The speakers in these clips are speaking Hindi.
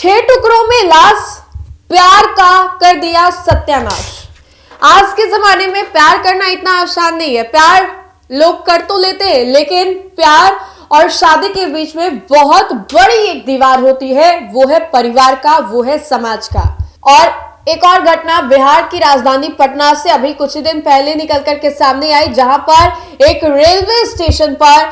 6 टुकड़ों में लाश, प्यार का कर दिया सत्यानाश। आज के जमाने में प्यार करना इतना आसान नहीं है। प्यार लोग कर तो लेते हैं, लेकिन प्यार और शादी के बीच में बहुत बड़ी एक दीवार होती है, वो है परिवार का, वो है समाज का। और एक और घटना बिहार की राजधानी पटना से अभी कुछ ही दिन पहले निकल करके सामने आई, जहां पर एक रेलवे स्टेशन पर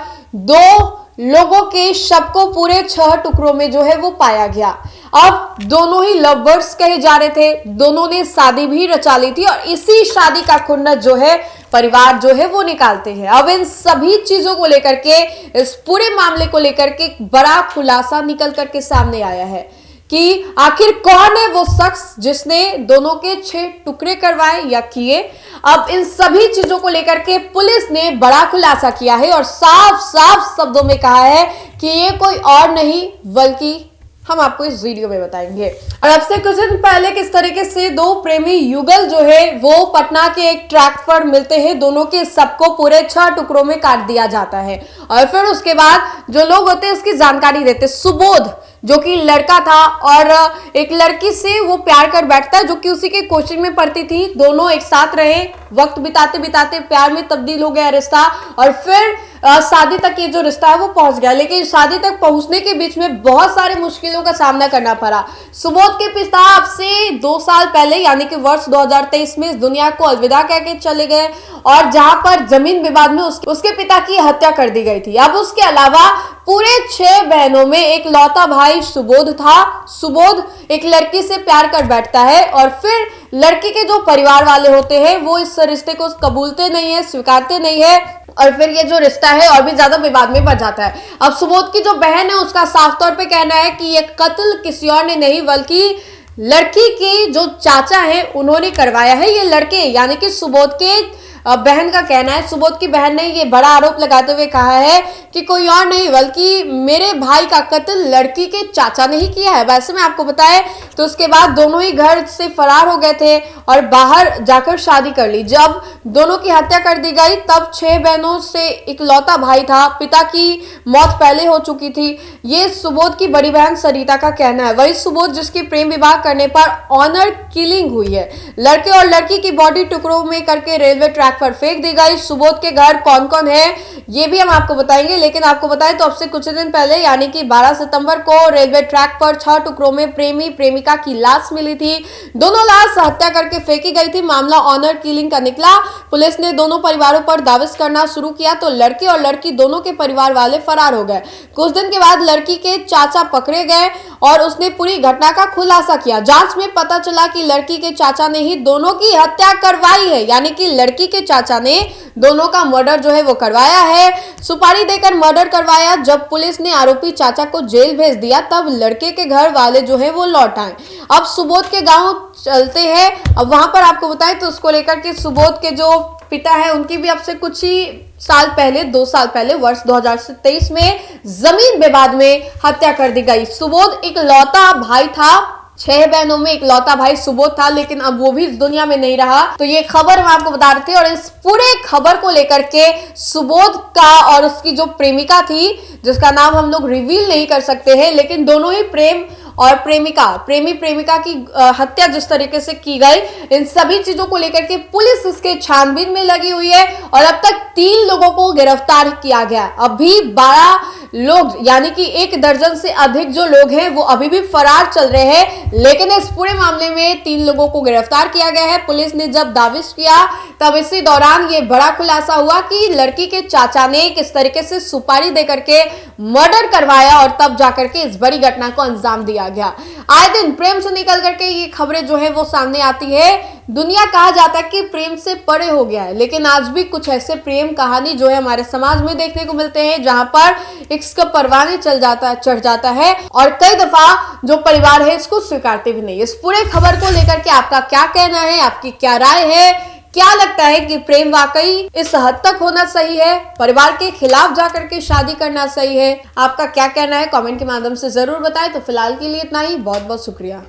2 लोगों के शव को पूरे 6 टुकड़ों में जो है वो पाया गया। अब दोनों ही लवर्स कहे जा रहे थे, दोनों ने शादी भी रचा ली थी और इसी शादी का खुन्नस जो है परिवार जो है वो निकालते हैं। अब इन सभी चीजों को लेकर के, इस पूरे मामले को लेकर के एक बड़ा खुलासा निकल करके सामने आया है कि आखिर कौन है वो शख्स जिसने दोनों के 6 टुकड़े करवाए या किए। अब इन सभी चीजों को लेकर के पुलिस ने बड़ा खुलासा किया है और साफ साफ शब्दों में कहा है कि ये कोई और नहीं बल्कि हम आपको इस वीडियो में बताएंगे। और अब से कुछ दिन पहले किस तरीके से 2 प्रेमी युगल जो है वो पटना के एक ट्रैक पर मिलते हैं, दोनों के सबको पूरे 6 टुकड़ों में काट दिया जाता है और फिर उसके बाद जो लोग होते हैं उसकी जानकारी देते। सुबोध जो कि लड़का था और एक लड़की से वो प्यार कर बैठता है जो कि उसी के कोचिंग में पढ़ती थी। दोनों एक साथ रहे, वक्त बिताते बिताते प्यार में तब्दील हो गया रिश्ता और फिर शादी तक ये जो रिश्ता है वो पहुंच गया। लेकिन शादी तक पहुंचने के बीच में बहुत सारे मुश्किलों का सामना करना पड़ा। सुबोध के पिता अब से 2 साल पहले यानी कि वर्ष 2023 में इस दुनिया को अलविदा कह के चले गए और जहां पर जमीन विवाद में उसके पिता की हत्या कर दी गई थी। अब उसके अलावा पूरे 6 बहनों में एक लौता भाई सुबोध था। सुबोध एक लड़की से प्यार कर बैठता है और फिर लड़की के जो परिवार वाले होते हैं वो इस रिश्ते को कबूलते नहीं है, स्वीकारते नहीं है और फिर ये जो रिश्ता है और भी ज्यादा विवाद में बढ़ जाता है। अब सुबोध की जो बहन है उसका साफ तौर पे कहना है कि ये कत्ल किसी और ने नहीं बल्कि लड़की के जो चाचा है उन्होंने करवाया है। ये लड़के यानी कि सुबोध के बहन का कहना है, सुबोध की बहन ने ये बड़ा आरोप लगाते हुए कहा है कि कोई और नहीं बल्कि मेरे भाई का कत्ल लड़की के चाचा ने ही किया है। वैसे में आपको बताएं तो उसके बाद दोनों ही घर से फरार हो गए थे और बाहर जाकर शादी कर ली। जब दोनों की हत्या कर दी गई तब 6 बहनों से इकलौता भाई था, पिता की मौत पहले हो चुकी थी। ये सुबोध की बड़ी बहन सरिता का कहना है। वही सुबोध जिसकी प्रेम विवाह करने पर ऑनर किलिंग हुई है। लड़के और लड़की की बॉडी टुकड़ों में करके रेलवे ट्रैक पर फेंक दी गई। सुबोध के घर कौन कौन है ये भी हम आपको बताएंगे, लेकिन आपको बताएं तो अब से कुछ दिन पहले यानी कि 12 सितंबर को रेलवे ट्रैक पर 6 टुकड़ों में प्रेमी प्रेमिका की लाश मिली थी। दोनों लाश हत्या करके फेंकी गई थी। मामला ऑनर किलिंग का निकला। पुलिस ने दोनों परिवारों पर दाविश करना शुरू किया तो लड़के और लड़की दोनों के परिवार वाले फरार हो गए। कुछ दिन के बाद लड़की के चाचा पकड़े गए और उसने पूरी घटना का खुलासा किया। जांच में पता चला कि लड़की के चाचा ने ही दोनों की हत्या करवाई है, यानी कि लड़की के चाचा ने दोनों का मर्डर जो है वो करवाया है, सुपारी देकर मर्डर करवाया। जब पुलिस ने आरोपी चाचा को जेल भेज दिया तब लड़के के घर वाले जो है वो लौट आए। अब सुबोध के गांव चलते हैं। अब वहां पर आपको बताएं तो उसको लेकर के सुबोध के जो पिता है उनकी भी अब से कुछ ही साल पहले 2 साल पहले वर्ष 2023 में जमीन विवाद में हत्या कर दी गई। सुबोध एक लौता भाई था, 6 बहनों में एक लौता भाई सुबोध था, लेकिन अब वो भी इस दुनिया में नहीं रहा। तो ये खबर हम आपको बता रहे थे और इस पूरे खबर को लेकर के सुबोध का और उसकी जो प्रेमिका थी जिसका नाम हम लोग रिवील नहीं कर सकते हैं, लेकिन दोनों ही प्रेमी प्रेमिका की हत्या जिस तरीके से की गई, इन सभी चीजों को लेकर के पुलिस इसके छानबीन में लगी हुई है और अब तक 3 लोगों को गिरफ्तार किया गया। अभी 12 लोग यानी कि 1 दर्जन से अधिक जो लोग हैं वो अभी भी फरार चल रहे हैं, लेकिन इस पूरे मामले में 3 लोगों को गिरफ्तार किया गया है। पुलिस ने जब दाविश किया तब इसी दौरान ये बड़ा खुलासा हुआ कि लड़की के चाचा ने किस तरीके से सुपारी देकर के मर्डर करवाया और तब जाकर के इस बड़ी घटना को अंजाम दिया गया। आए दिन प्रेम से निकल करके ये खबरें जो है वो सामने आती है। दुनिया कहा जाता है कि प्रेम से परे हो गया है, लेकिन आज भी कुछ ऐसे प्रेम कहानी जो है हमारे समाज में देखने को मिलते हैं जहां पर इसका परवाने चढ़ जाता है और कई दफा जो परिवार है इसको स्वीकारते भी नहीं। इस पूरे खबर को लेकर के आपका क्या कहना है, आपकी क्या राय है? क्या लगता है कि प्रेम वाकई इस हद तक होना सही है? परिवार के खिलाफ जाकर के शादी करना सही है? आपका क्या कहना है कमेंट के माध्यम से जरूर बताएं। तो फिलहाल के लिए इतना ही, बहुत बहुत शुक्रिया।